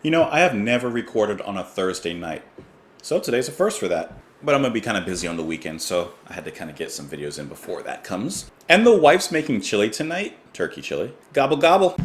You know, I have never recorded on a Thursday night, so today's a first for that. But I'm going to be kind of busy on the weekend, so I had to kind of get some videos in before that comes. And the wife's making chili tonight, turkey chili. Gobble gobble.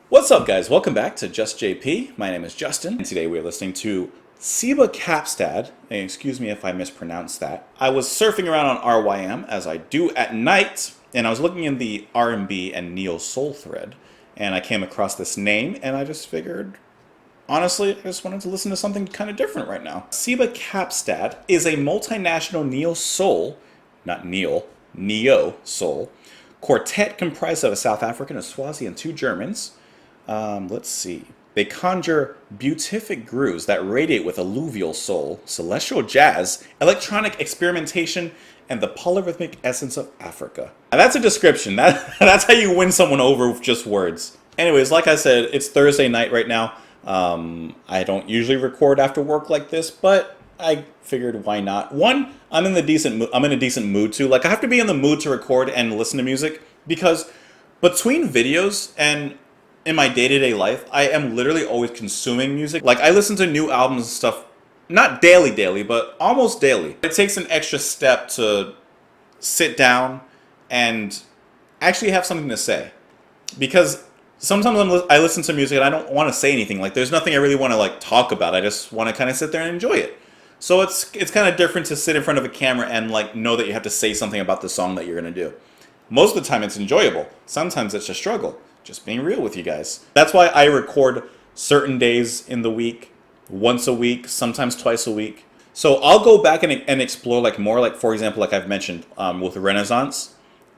What's up, guys? Welcome back to Just JP. My name is Justin, and today we're listening to Seba Kaapstad. And excuse me if I mispronounce that. I was surfing around on RYM, as I do at night, and I was looking in the R&B and neo-soul thread, and I came across this name, and I just figured, honestly, I just wanted to listen to something kind of different right now. Seba Kaapstad is a multinational neo-soul, not neo-soul, quartet comprised of a South African, a Swazi, and two Germans. Let's see. They conjure beatific grooves that radiate with alluvial soul, celestial jazz, electronic experimentation, and the polyrhythmic essence of Africa. Now, that's a description. That's how you win someone over with just words. Anyways, like I said, it's Thursday night right now. I don't usually record after work like this, but I figured why not. One, I'm in a decent mood too. Like, I have to be in the mood to record and listen to music because between videos and in my day-to-day life, I am literally always consuming music. Like, I listen to new albums and stuff, not daily, but almost daily. It takes an extra step to sit down and actually have something to say. Because sometimes I listen to music and I don't want to say anything. Like, there's nothing I really want to, like, talk about. I just want to kind of sit there and enjoy it. So it's kind of different to sit in front of a camera and, like, know that you have to say something about the song that you're going to do. Most of the time it's enjoyable. Sometimes it's a struggle. Just being real with you guys. That's why I record certain days in the week, once a week, sometimes twice a week. So I'll go back and explore like more, like for example, like I've mentioned with Renaissance.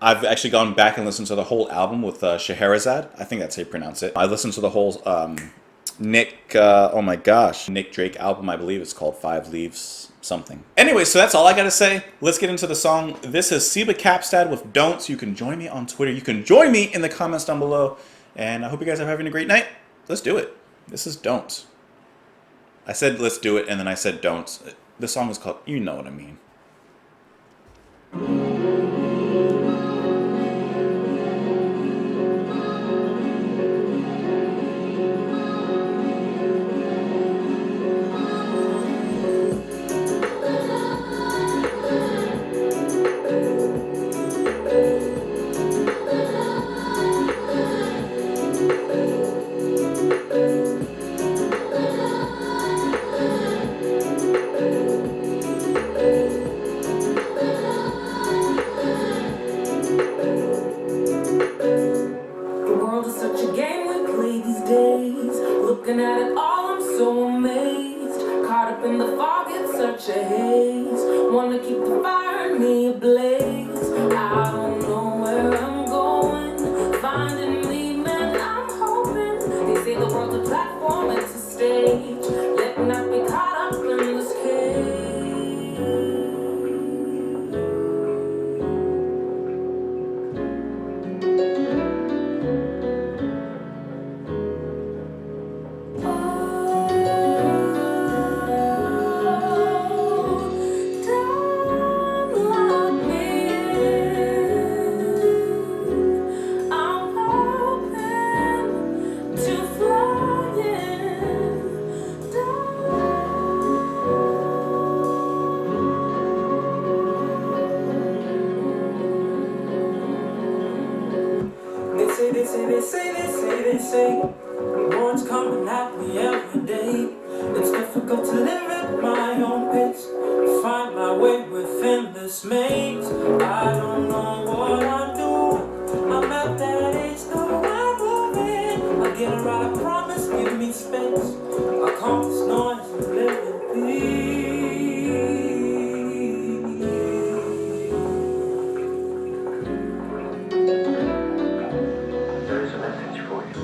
I've actually gone back and listened to the whole album with Scheherazade. I think that's how you pronounce it. I listened to the whole Nick Drake album. I believe it's called 5 Leaves something. Anyway, so that's all I gotta say. Let's get into the song. This is Seba Kaapstad with Don't. You can join me on Twitter. You can join me in the comments down below. And I hope you guys are having a great night. Let's do it. This is Don't. I said let's do it, and then I said don't. The song is called, you know what I mean. Looking at it all, I'm so amazed. Caught up in the fog, it's such a haze. Wanna keep the fire in me ablaze. I don't know where I'm going. Finding me, man, I'm hoping. They say the world's a platform, it's a stage. Let me not be caught up in this cage. They say, words coming at me every day. It's difficult to live at my own pace, find my way within this maze. I don't know what I'm doing. I'm at that age, though I'm moving. I'll get it right, I promise, give me space. I'll calm this noise and live in peace. There is a message for you.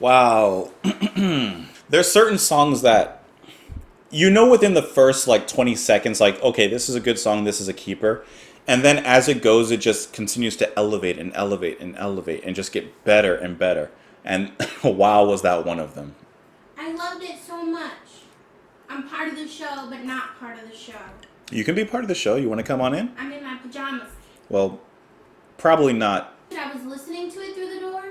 Wow. There's certain songs that you know within the first like 20 seconds, like, okay, this is a good song, this is a keeper. And then as it goes, it just continues to elevate and elevate and elevate and just get better and better. And wow, was that one of them. I loved it so much. I'm part of the show, but not part of the show. You can be part of the show. You want to come on in? I'm in my pajamas. Well, probably not. I was listening to it through the door.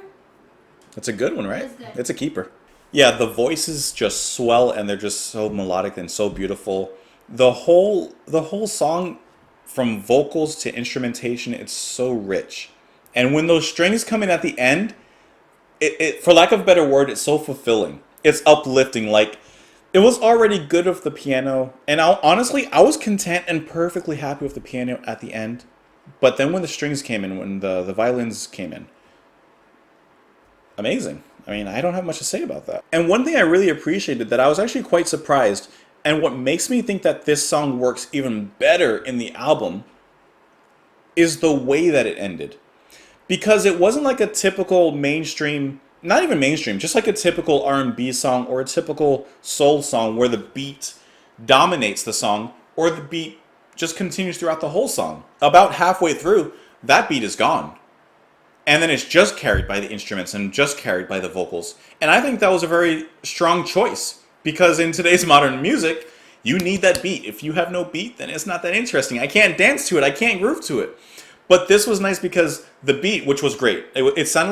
It's a good one, right? It's good. It's a keeper. Yeah, the voices just swell and they're just so melodic and so beautiful. The whole song, from vocals to instrumentation, it's so rich. And when those strings come in at the end, it for lack of a better word, it's so fulfilling. It's uplifting. Like, it was already good with the piano, and honestly, I was content and perfectly happy with the piano at the end. But then when the strings came in, when the violins came in, amazing. I mean, I don't have much to say about that. And one thing I really appreciated that I was actually quite surprised, and what makes me think that this song works even better in the album, is the way that it ended. Because it wasn't like a typical mainstream, not even mainstream, just like a typical R&B song or a typical soul song where the beat dominates the song or the beat just continues throughout the whole song. About halfway through, that beat is gone. And then it's just carried by the instruments and just carried by the vocals. And I think that was a very strong choice because in today's modern music, you need that beat. If you have no beat, then it's not that interesting. I can't dance to it. I can't groove to it. But this was nice because the beat, which was great, it sounded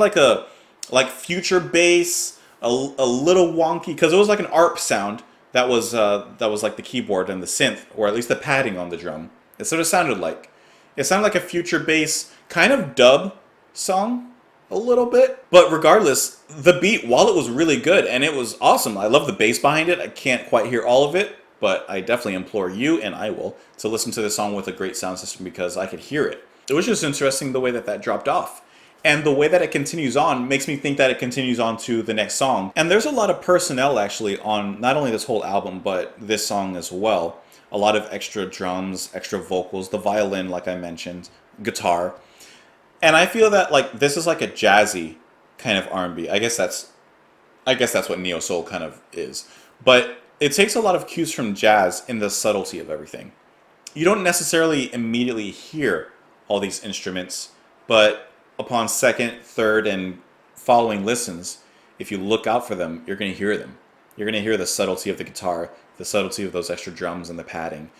like future bass, a little wonky, because it was like an ARP sound that was like the keyboard and the synth, or at least the padding on the drum. That's what it sounded like. It sounded like a future bass kind of dub song a little bit. But regardless, the beat, while it was really good and it was awesome, I love the bass behind it. I can't quite hear all of it, but I definitely implore you, and I will, to listen to this song with a great sound system because I could hear it. It was just interesting the way that dropped off. And the way that it continues on makes me think that it continues on to the next song. And there's a lot of personnel actually on not only this whole album, but this song as well. A lot of extra drums, extra vocals, the violin, like I mentioned, guitar. And I feel that like this is like a jazzy kind of R&B. I guess that's what neo soul kind of is. But it takes a lot of cues from jazz in the subtlety of everything. You don't necessarily immediately hear all these instruments, but upon second, third, and following listens, if you look out for them, you're going to hear them. You're going to hear the subtlety of the guitar, the subtlety of those extra drums and the padding,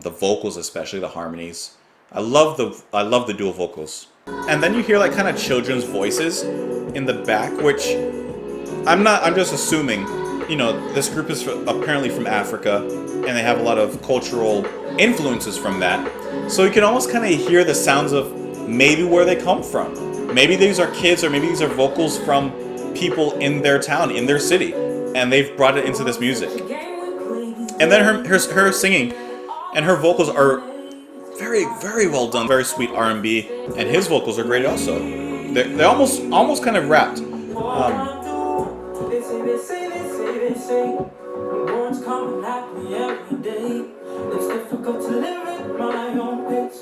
the vocals, especially the harmonies. I love the dual vocals. And then you hear like kind of children's voices in the back, which I'm just assuming, you know, this group is apparently from Africa, and they have a lot of cultural influences from that. So you can almost kind of hear the sounds of maybe where they come from. Maybe these are kids, or maybe these are vocals from people in their town, in their city, and they've brought it into this music. And then her singing, and her vocals are very, very well done. Very sweet R&B, and his vocals are great also. They almost kind of rapped. They say, words coming at me every day. It's difficult to live at my own pace.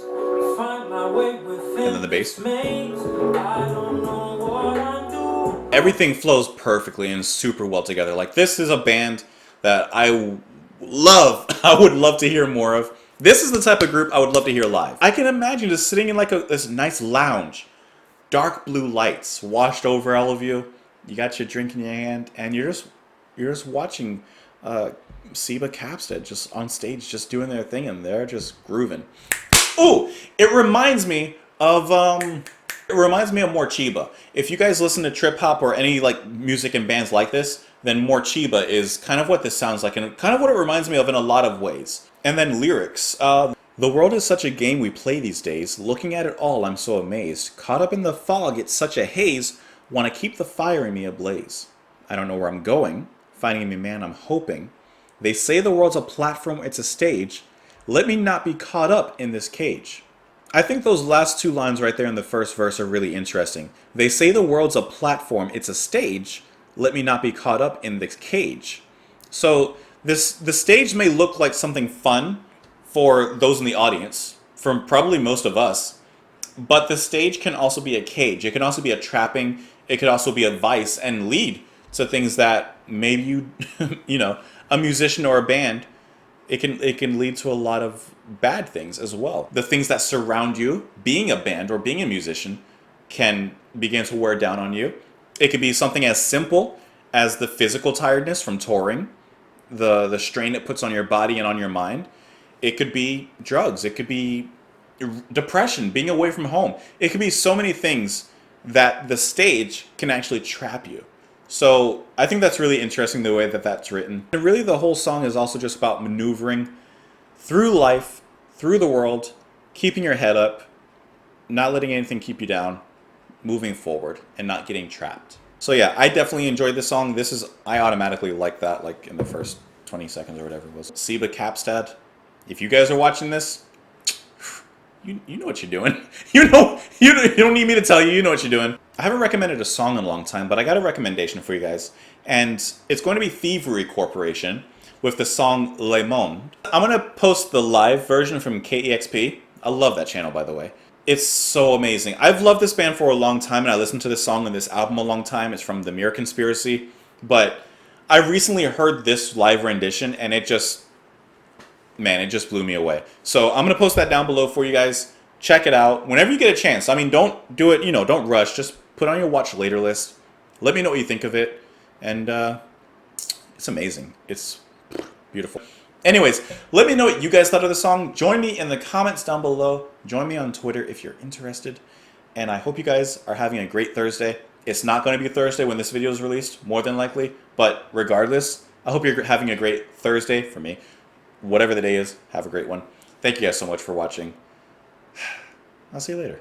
Find my way within. And then the bass. I don't know what I do. Everything flows perfectly and super well together. Like, this is a band that I would love to hear more of. This is the type of group I would love to hear live. I can imagine just sitting in like this nice lounge, dark blue lights washed over all of you. You got your drink in your hand, and you're just watching Seba Kaapstad just on stage, just doing their thing, and they're just grooving. Ooh, it reminds me of more Chiba. If you guys listen to trip hop or any like music and bands like this, then more Chiba is kind of what this sounds like, and kind of what it reminds me of in a lot of ways. And then lyrics. The world is such a game we play these days. Looking at it all, I'm so amazed. Caught up in the fog, it's such a haze. Want to keep the fire in me ablaze. I don't know where I'm going. Finding me, man, I'm hoping. They say the world's a platform, it's a stage. Let me not be caught up in this cage. I think those last two lines right there in the first verse are really interesting. They say the world's a platform, it's a stage. Let me not be caught up in this cage. So the stage may look like something fun for those in the audience, from probably most of us, but the stage can also be a cage. It can also be a trapping. It could also be a vice and lead to things that maybe you, a musician or a band, it can lead to a lot of bad things as well. The things that surround you, being a band or being a musician, can begin to wear down on you. It could be something as simple as the physical tiredness from touring, the strain it puts on your body and on your mind. It could be drugs. It could be depression, being away from home. It could be so many things that the stage can actually trap you. So I think that's really interesting the way that that's written. And really the whole song is also just about maneuvering through life, through the world, keeping your head up, not letting anything keep you down, moving forward, and not getting trapped. So yeah, I definitely enjoyed this song. I automatically like that, like in the first 20 seconds or whatever it was. Seba Kaapstad, if you guys are watching this, you know what you're doing. You don't need me to tell you, you know what you're doing. I haven't recommended a song in a long time, but I got a recommendation for you guys. And it's going to be Thievery Corporation with the song Le Monde. I'm going to post the live version from KEXP. I love that channel, by the way. It's so amazing. I've loved this band for a long time, and I listened to this song and this album a long time. It's from The Mirror Conspiracy. But I recently heard this live rendition, and it just blew me away. So I'm going to post that down below for you guys. Check it out whenever you get a chance. I mean, don't do it, don't rush. Just put it on your watch later list. Let me know what you think of it. And it's amazing. It's beautiful. Anyways, let me know what you guys thought of the song. Join me in the comments down below. Join me on Twitter if you're interested. And I hope you guys are having a great Thursday. It's not going to be Thursday when this video is released, more than likely. But regardless, I hope you're having a great Thursday for me. Whatever the day is, have a great one. Thank you guys so much for watching. I'll see you later.